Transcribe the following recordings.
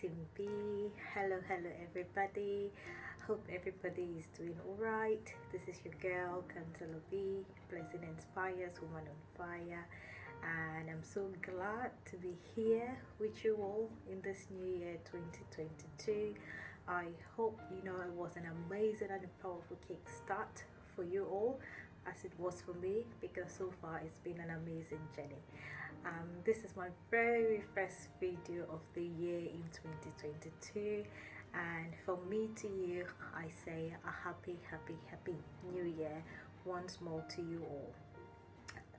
Team B. Hello everybody. Hope everybody is doing alright. This is your girl, Councilor B, Blessing Inspires Woman on Fire. And I'm so glad to be here with you all in this new year 2022. I hope you know it was an amazing and a powerful kickstart for you all as it was for me, because so far it's been an amazing journey. This is my very first video of the year in 2022, and from me to you I say a happy new year once more to you all.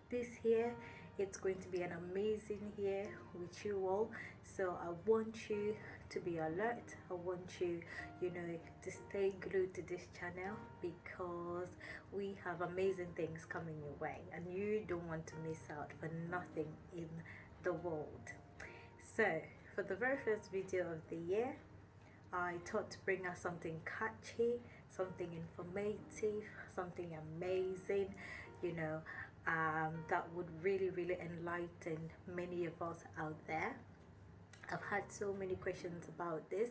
This year it's going to be an amazing year with you all, so I want you to be alert. I want you to stay glued to this channel, because we have amazing things coming your way and you don't want to miss out for nothing in the world. So for the very first video of the year, I thought to bring us something catchy, something informative, something amazing, that would really enlighten many of us out there. I've had so many questions about this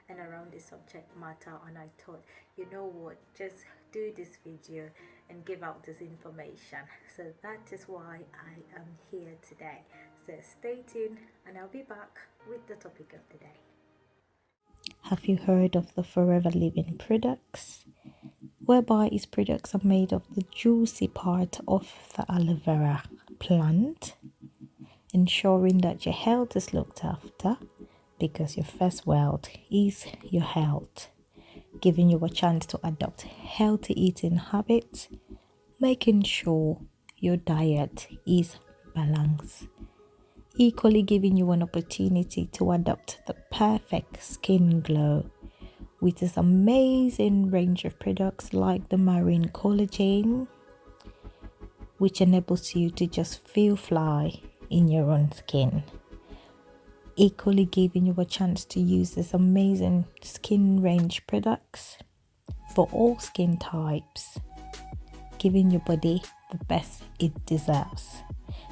and around this subject matter, and I thought, you know what, just do this video and give out this information. So that is why I am here today. So stay tuned and I'll be back with the topic of the day. Have you heard of the Forever Living products? Whereby its products are made of the juicy part of the aloe vera plant, ensuring that your health is looked after, because your first wealth is your health, giving you a chance to adopt healthy eating habits, making sure your diet is balanced, equally giving you an opportunity to adopt the perfect skin glow with this amazing range of products like the marine collagen, which enables you to just feel fly in your own skin, equally giving you a chance to use this amazing skin range products for all skin types, giving your body the best it deserves.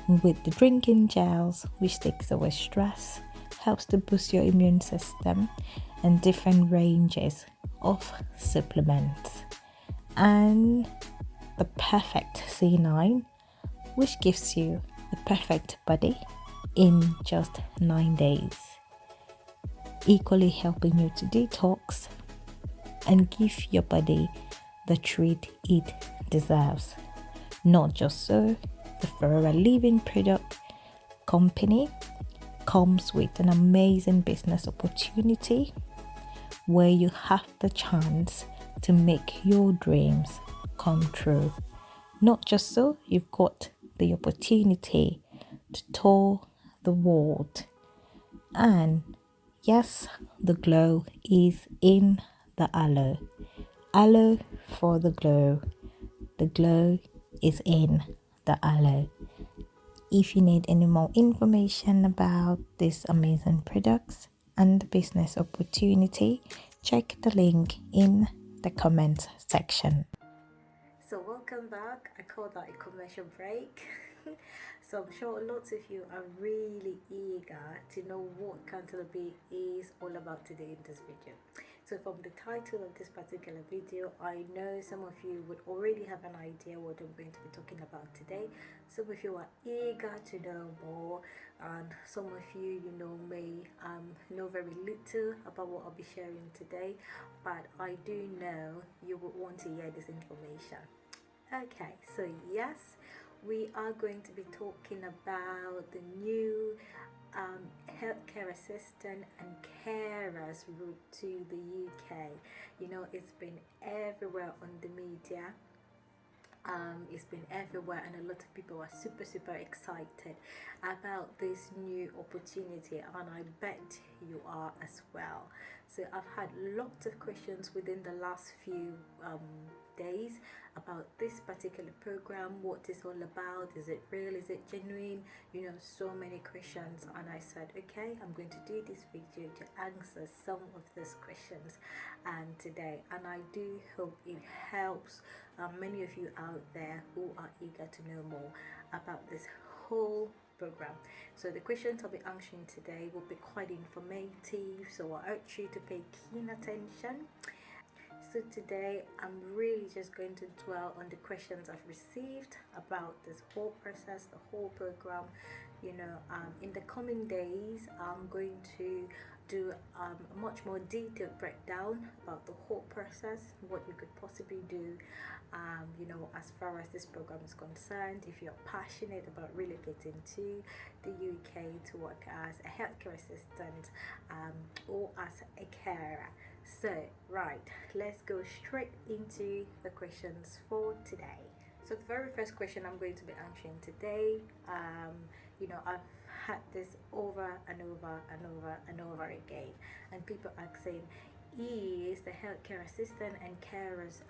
And with the drinking gels, which takes away stress, helps to boost your immune system, and different ranges of supplements, and the perfect C9, which gives you the perfect body in just 9 days, equally helping you to detox and give your body the treat it deserves. Not just so, the Forever Living product company comes with an amazing business opportunity where you have the chance to make your dreams come true. Not just so, you've got the opportunity to tour the world. And yes, the glow is in the aloe. Aloe for the glow. The glow is in the aloe. If you need any more information about these amazing products and the business opportunity, check the link in the comments section. So welcome back. I call that a commercial break. So I'm sure lots of you are really eager to know what Cantaloupe is all about today in this video. So from the title of this particular video, I know some of you would already have an idea what I'm going to be talking about today. Some of you are eager to know more, and some of you, may know very little about what I'll be sharing today, but I do know you would want to hear this information. Okay, so yes, we are going to be talking about the new healthcare assistant and carers route to the UK. It's been everywhere on the media. It's been everywhere, and a lot of people are super excited about this new opportunity, and I bet you are as well. So I've had lots of questions within the last few days about this particular program, what it's all about. Is it real? Is it genuine? So many questions, and I said, okay, I'm going to do this video to answer some of these questions today, and I do hope it helps many of you out there who are eager to know more about this whole program. So the questions I'll be answering today will be quite informative, so I urge you to pay keen attention. So today I'm really just going to dwell on the questions I've received about this whole process, the whole program. In the coming days I'm going to do a much more detailed breakdown about the whole process, what you could possibly do, as far as this program is concerned. If you're passionate about relocating to the UK to work as a healthcare assistant or as a carer. So, right, let's go straight into the questions for today. So the very first question I'm going to be answering today, I've had this over and over and over and over again, and people asking, is the healthcare assistant and carers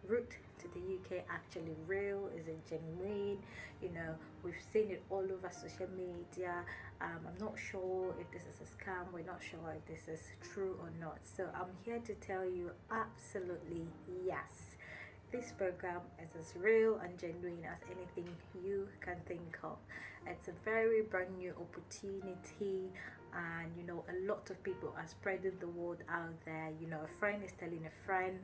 route to the UK actually real? Is it genuine? We've seen it all over social media. I'm not sure if this is a scam. We're not sure if this is true or not. So I'm here to tell you absolutely yes. This program is as real and genuine as anything you can think of. It's a very brand new opportunity, and a lot of people are spreading the word out there. A friend is telling a friend,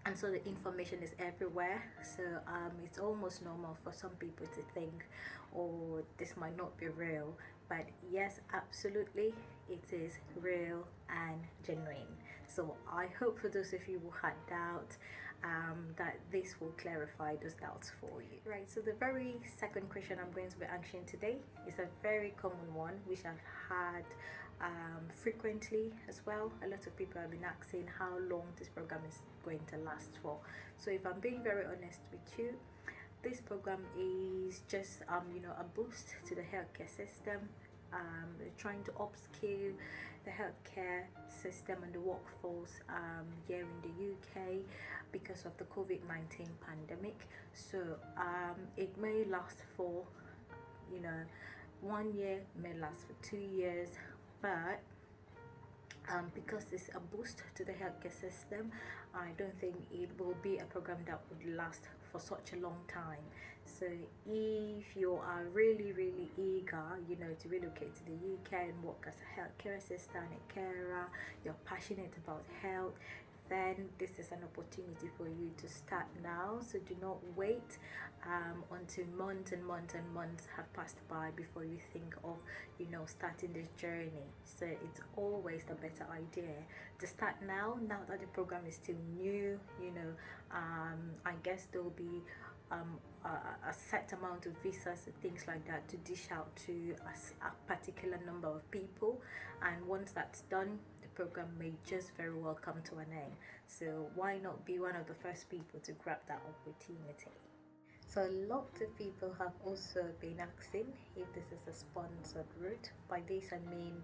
and so the information is everywhere. So it's almost normal for some people to think, oh, this might not be real, but yes, absolutely it is real and genuine. So I hope for those of you who had doubt, that this will clarify those doubts for you. Right, so the very second question I'm going to be answering today is a very common one, which I've had frequently as well. A lot of people have been asking how long this program is going to last for. So if I'm being very honest with you, this program is just a boost to the healthcare system. They're trying to upskill the healthcare system and the workforce here in the UK because of the COVID-19 pandemic. So it may last for 1 year, may last for 2 years, but because it's a boost to the healthcare system, I don't think it will be a program that would last for such a long time. So if you are really eager to relocate to the UK and work as a healthcare assistant, a carer, you're passionate about health, then this is an opportunity for you to start now. So do not wait until months and months and months have passed by before you think of starting this journey. So it's always a better idea to start now that the program is still new. I guess there will be a set amount of visas and things like that to dish out to a particular number of people, and once that's done, the program may just very well come to an end. So why not be one of the first people to grab that opportunity? So a lot of people have also been asking if this is a sponsored route. By this I mean,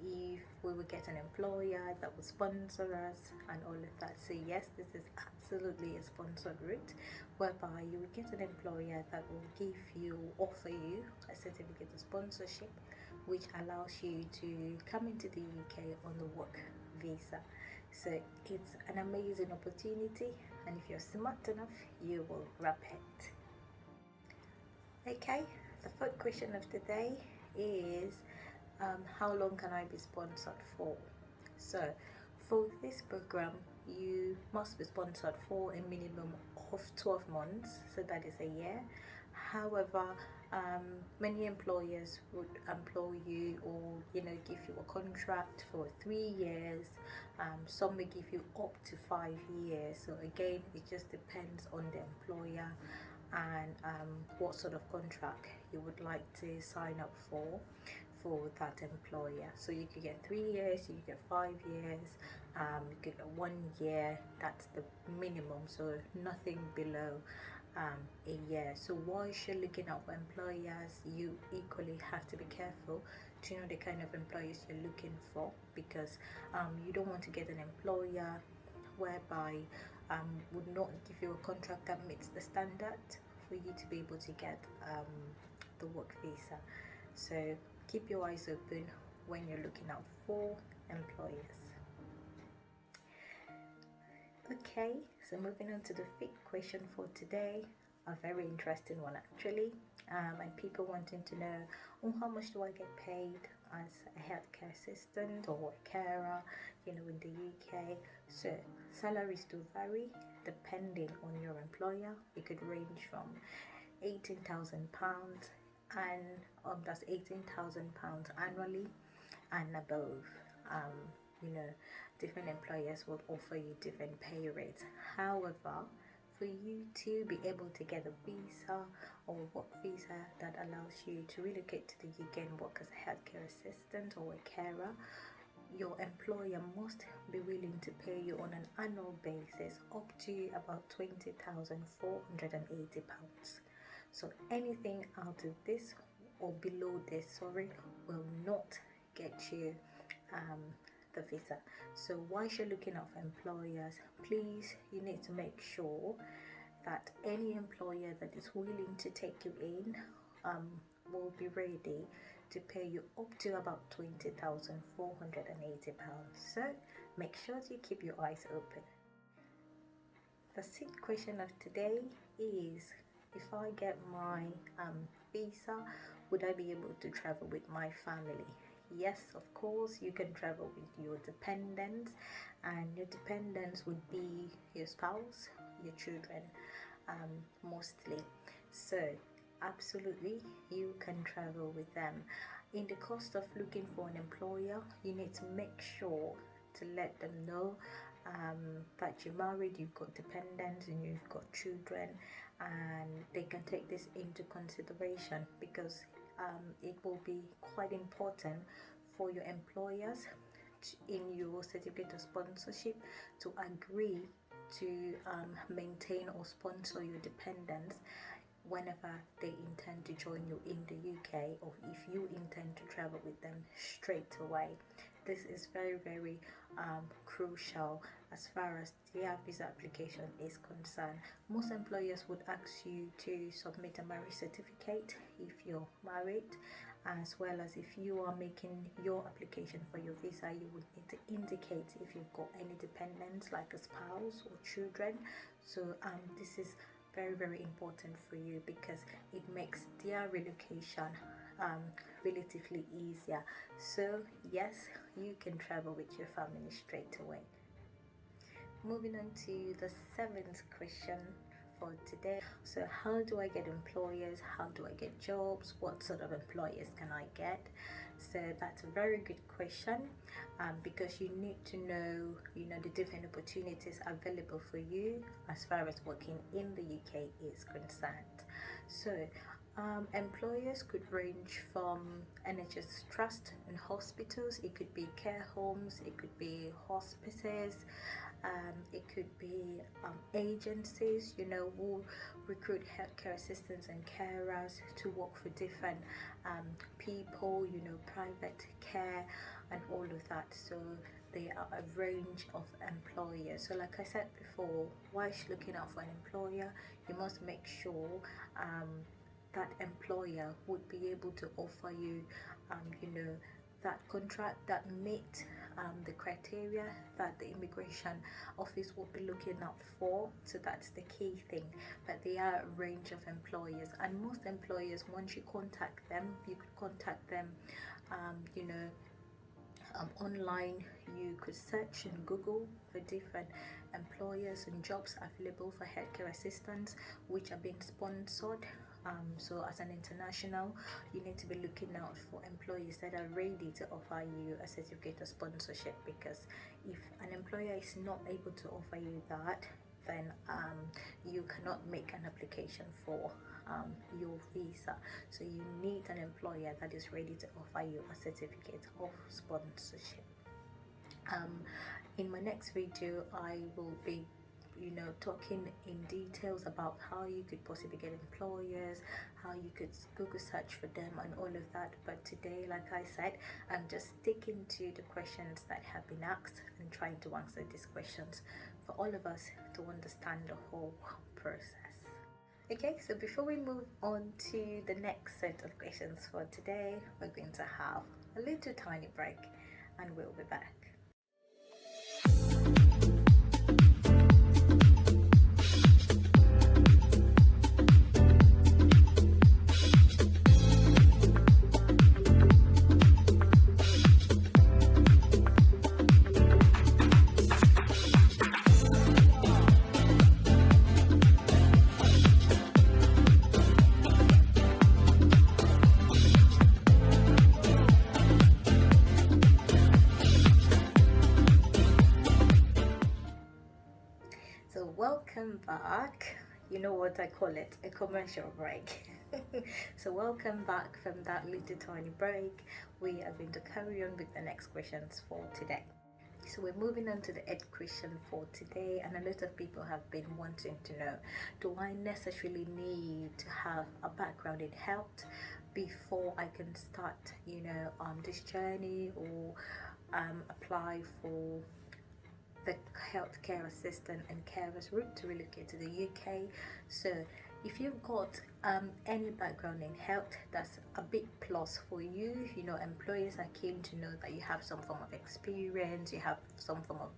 if we will get an employer that will sponsor us and all of that. So yes, this is absolutely a sponsored route, whereby you will get an employer that will offer you a certificate of sponsorship, which allows you to come into the UK on the work visa. So it's an amazing opportunity, and if you're smart enough, you will grab it. Okay, the third question of the day is how long can I be sponsored for? So for this program, you must be sponsored for a minimum of 12 months, so that is a year. However, many employers would employ you or give you a contract for 3 years. Some may give you up to 5 years. So again, it just depends on the employer and what sort of contract you would like to sign up for that employer. So you could get 3 years, you could get 5 years, you could get 1 year. That's the minimum, so nothing below a year. So whilst you're looking out for employers, you equally have to be careful to know the kind of employers you're looking for, because you don't want to get an employer whereby would not give you a contract that meets the standard for you to be able to get the work visa. So keep your eyes open when you're looking out for employers. Okay, so moving on to the fifth question for today, a very interesting one actually. and people wanting to know, oh, how much do I get paid as a healthcare assistant or a carer, in the UK. So salaries do vary depending on your employer. It could range from £18,000 and that's £18,000 annually and above. You know, different employers will offer you different pay rates. However, for you to be able to get a visa or work visa that allows you to relocate to the UK and work as a healthcare assistant or a carer, your employer must be willing to pay you on an annual basis up to about £20,480. So anything out of this or below this, will not get you the visa. So whilst you're looking out for employers, please, you need to make sure that any employer that is willing to take you in will be ready to pay you up to about £20,480. So make sure you keep your eyes open. The sixth question of today is, if I get my visa, would I be able to travel with my family? Yes, of course, you can travel with your dependents, and your dependents would be your spouse, your children, mostly. So absolutely, you can travel with them. In the cost of looking for an employer, you need to make sure to let them know that you're married, you've got dependents, and you've got children, and they can take this into consideration, because it will be quite important for your employers in your certificate of sponsorship to agree to maintain or sponsor your dependents whenever they intend to join you in the UK, or if you intend to travel with them straight away. This is very, very crucial as far as their visa application is concerned. Most employers would ask you to submit a marriage certificate if you're married, as well as if you are making your application for your visa, you would need to indicate if you've got any dependents like a spouse or children. So this is very, very important for you, because it makes their relocation relatively easier. So yes, you can travel with your family straight away. Moving on to the seventh question for today. So how do I get employers? How do I get jobs? What sort of employers can I get? So that's a very good question, because you need to know, the different opportunities available for you as far as working in the UK is concerned. So employers could range from NHS trust and hospitals. It could be care homes, it could be hospices, it could be agencies, who recruit healthcare assistants and carers to work for different people, private care and all of that. So there are a range of employers. So like I said before, whilst looking out for an employer, you must make sure that employer would be able to offer you, that contract that meet the criteria that the immigration office will be looking out for. So that's the key thing. But there are a range of employers, and most employers, once you contact them, you could contact them, online. You could search in Google for different employers and jobs available for healthcare assistants which are being sponsored. So as an international, you need to be looking out for employees that are ready to offer you a certificate of sponsorship, because if an employer is not able to offer you that, then you cannot make an application for your visa. So you need an employer that is ready to offer you a certificate of sponsorship. In my next video, I will be talking in details about how you could possibly get employers, how you could Google search for them and all of that. But today, like I said, I'm just sticking to the questions that have been asked and trying to answer these questions for all of us to understand the whole process. Okay, so before we move on to the next set of questions for today, we're going to have a little tiny break and we'll be back. You know what I call it? A commercial break. So welcome back from that little tiny break. We are going to carry on with the next questions for today. So we're moving on to the eighth question for today, and a lot of people have been wanting to know, do I necessarily need to have a background in health before I can start, this journey, or apply for the healthcare assistant and carers route to relocate to the UK? So if you've got any background in health, that's a big plus for you. Employers are keen to know that you have some form of experience, you have some form of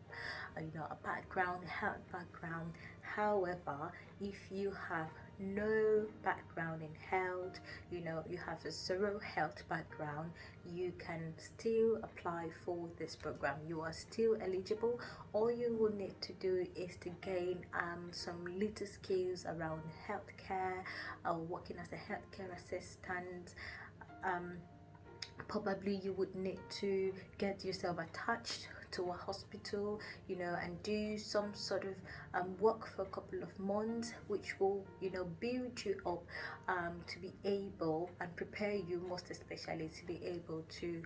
a background, health background. However, if you have no background in health, you have a zero health background, you can still apply for this program. You are still eligible. All you will need to do is to gain some little skills around healthcare, working as a healthcare assistant. Probably you would need to get yourself attached to a hospital, and do some sort of work for a couple of months, which will, build you up to be able and prepare you, most especially to be able to,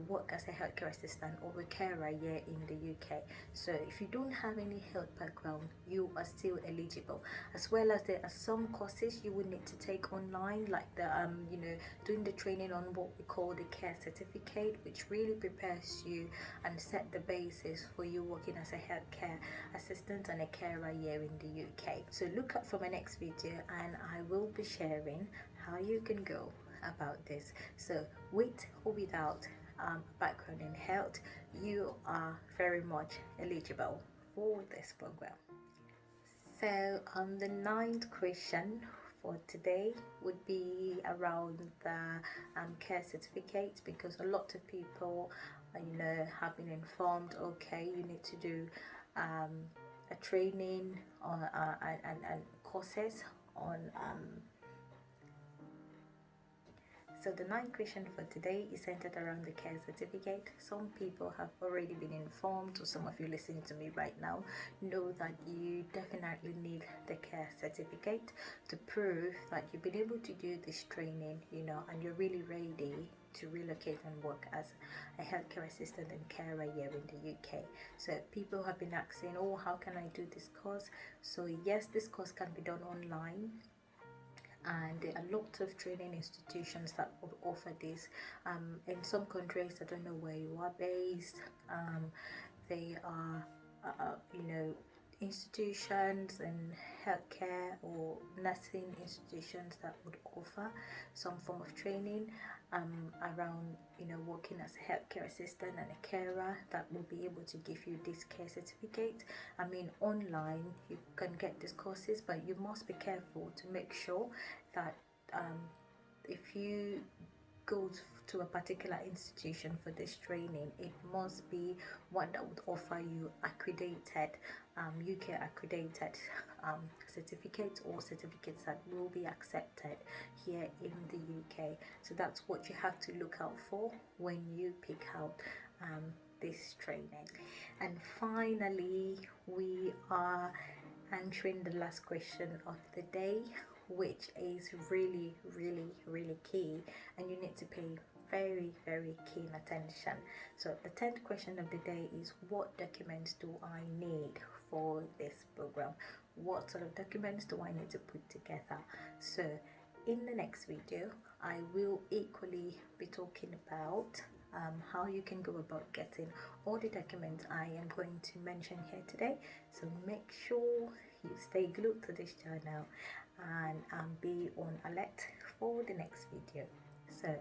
work as a healthcare assistant or a carer here in the UK. So if you don't have any health background, you are still eligible. As well as there are some courses you would need to take online, like the, doing the training on what we call the care certificate, which really prepares you and set the basis for you working as a healthcare assistant and a carer here in the UK. So look up for my next video, and I will be sharing how you can go about this. So with or without background in health, you are very much eligible for this program. So the ninth question for today would be around the care certificate, because a lot of people have been informed, okay, you need to do a training or and courses on so the ninth question for today is centered around the care certificate. Some people have already been informed, or some of you listening to me right now know that you definitely need the care certificate to prove that you've been able to do this training, and you're really ready to relocate and work as a healthcare assistant and carer here in the UK. So people have been asking, oh, how can I do this course? So yes, this course can be done online, and there are lots of training institutions that would offer this. In some countries, I don't know where you are based, they are institutions and healthcare or nursing institutions that would offer some form of training around working as a healthcare assistant and a carer, that will be able to give you this care certificate. I mean, online you can get these courses, but you must be careful to make sure that if you go to a particular institution for this training, it must be one that would offer you accredited, UK accredited certificates, or certificates that will be accepted here in the UK. So that's what you have to look out for when you pick out this training. And finally, we are answering the last question of the day, which is really, really, really key, and you need to pay very, very keen attention. So the 10th question of the day is, what documents do I need for this program? What sort of documents do I need to put together? So in the next video, I will equally be talking about how you can go about getting all the documents I am going to mention here today. So make sure you stay glued to this channel and be on alert for the next video. So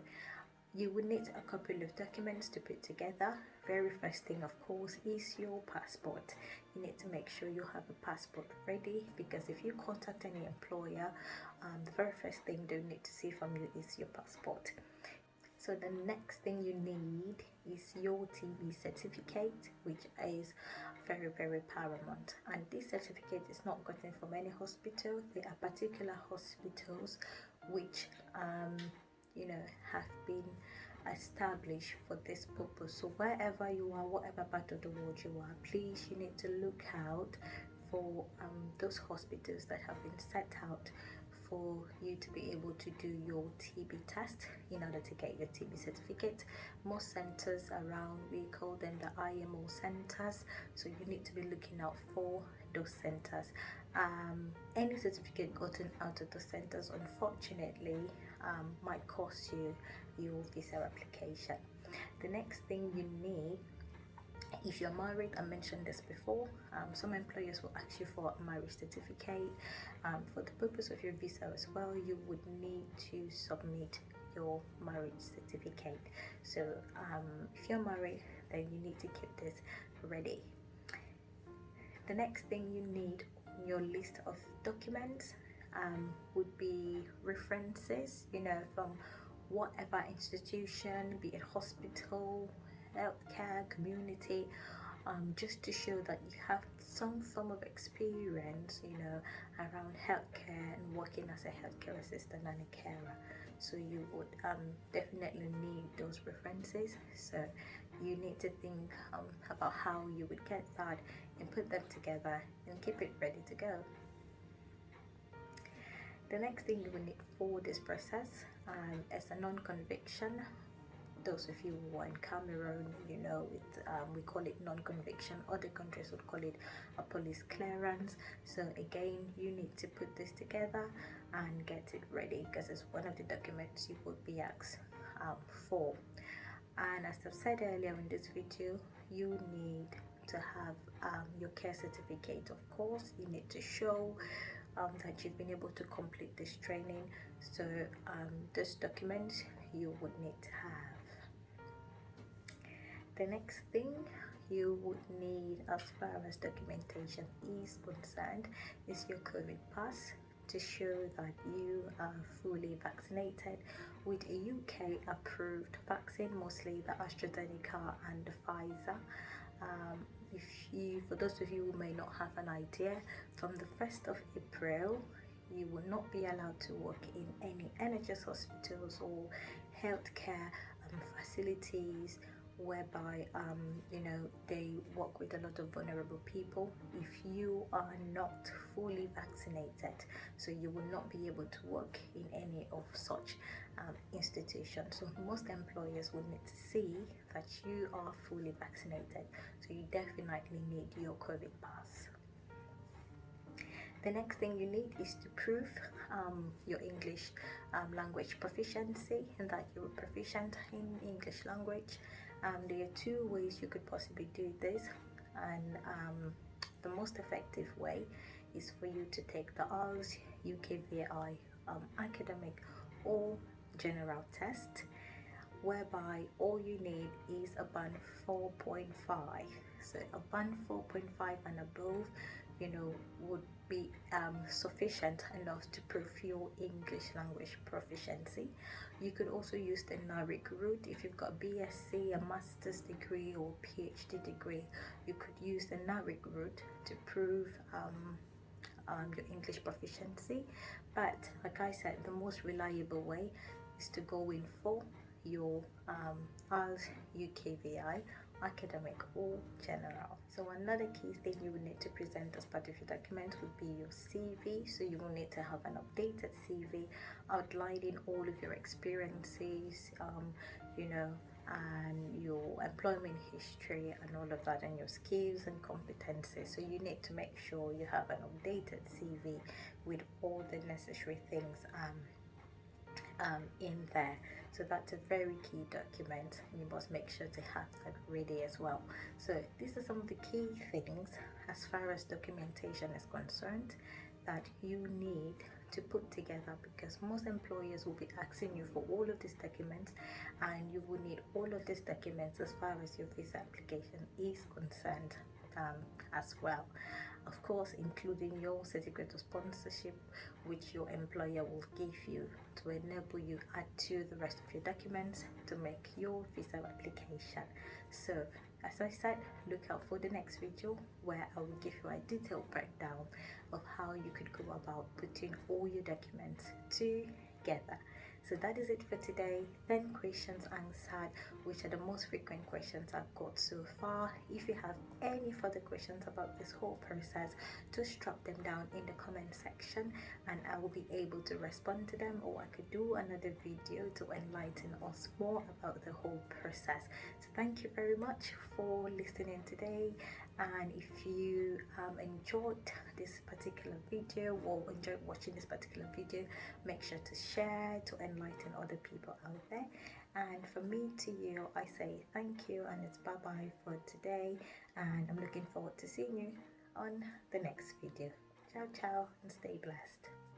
you will need a couple of documents to put together. Very first thing, of course, is your passport. You need to make sure you have a passport ready, because if you contact any employer, the very first thing they need to see from you is your passport. So the next thing you need is your TB certificate, which is very, very paramount. And this certificate is not gotten from any hospital. There are particular hospitals which have been established for this purpose. So wherever you are, whatever part of the world you are, please, you need to look out for those hospitals that have been set out for you to be able to do your TB test in order to get your TB certificate. Most centers around, we call them the IMO centers, so you need to be looking out for those centers. Any certificate gotten out of the centers, unfortunately, might cost you your visa application. The next thing you need, if you're married, I mentioned this before, some employers will ask you for a marriage certificate. For the purpose of your visa as well, you would need to submit your marriage certificate. So if you're married, then you need to keep this ready. The next thing you need on your list of documents would be references, from whatever institution, be it hospital, healthcare, community, just to show that you have some form of experience, around healthcare and working as a healthcare assistant and a carer. So you would definitely need those references. So you need to think about how you would get that and put them together and keep it ready to go. The next thing you will need for this process is a non-conviction. Those of you who are in Cameroon, we call it non-conviction. Other countries would call it a police clearance. So again, you need to put this together and get it ready, because it's one of the documents you would be asked for. And as I've said earlier in this video, you need to have your care certificate. Of course, you need to show that you've been able to complete this training. So this document you would need to have. The next thing you would need as far as documentation is concerned is your COVID pass, to show that you are fully vaccinated with a UK approved vaccine, mostly the AstraZeneca and the Pfizer. For those of you who may not have an idea, from the 1st of April, you will not be allowed to work in any NHS hospitals or healthcare facilities whereby they work with a lot of vulnerable people if you are not fully vaccinated. So you will not be able to work in any of such institutions. So most employers will need to see that you are fully vaccinated. So you definitely need your COVID pass. The next thing you need is to prove your English language proficiency, and that you're proficient in English language. There are two ways you could possibly do this, and the most effective way is for you to take the IELTS LiQWYD academic or general test, whereby all you need is a band 4.5. So a band 4.5 and above, would be sufficient enough to prove your English language proficiency. You could also use the NARIC route. If you've got BSc, a master's degree or PhD degree, you could use the NARIC route to prove your English proficiency. But like I said, the most reliable way is to go in for your IELTS LiQWYD academic or general. So another key thing you will need to present as part of your document would be your CV. So you will need to have an updated CV outlining all of your experiences, and your employment history and all of that, and your skills and competencies. So you need to make sure you have an updated CV with all the necessary things in there. So that's a very key document, and you must make sure to have that ready as well. So these are some of the key things as far as documentation is concerned that you need to put together, because most employers will be asking you for all of these documents, and you will need all of these documents as far as your visa application is concerned as well. Of course, including your certificate of sponsorship, which your employer will give you to enable you add to the rest of your documents to make your visa application. So as I said, look out for the next video where I will give you a detailed breakdown of how you could go about putting all your documents together. So that is it for today. 10 questions answered, which are the most frequent questions I've got so far. If you have any further questions about this whole process, just drop them down in the comment section and I will be able to respond to them, or I could do another video to enlighten us more about the whole process. So thank you very much for listening today, and if you enjoyed this particular video or enjoyed watching this particular video, make sure to share to enlighten other people out there. And from me to you, I say thank you, and it's bye bye for today, and I'm looking forward to seeing you on the next video. Ciao ciao and stay blessed.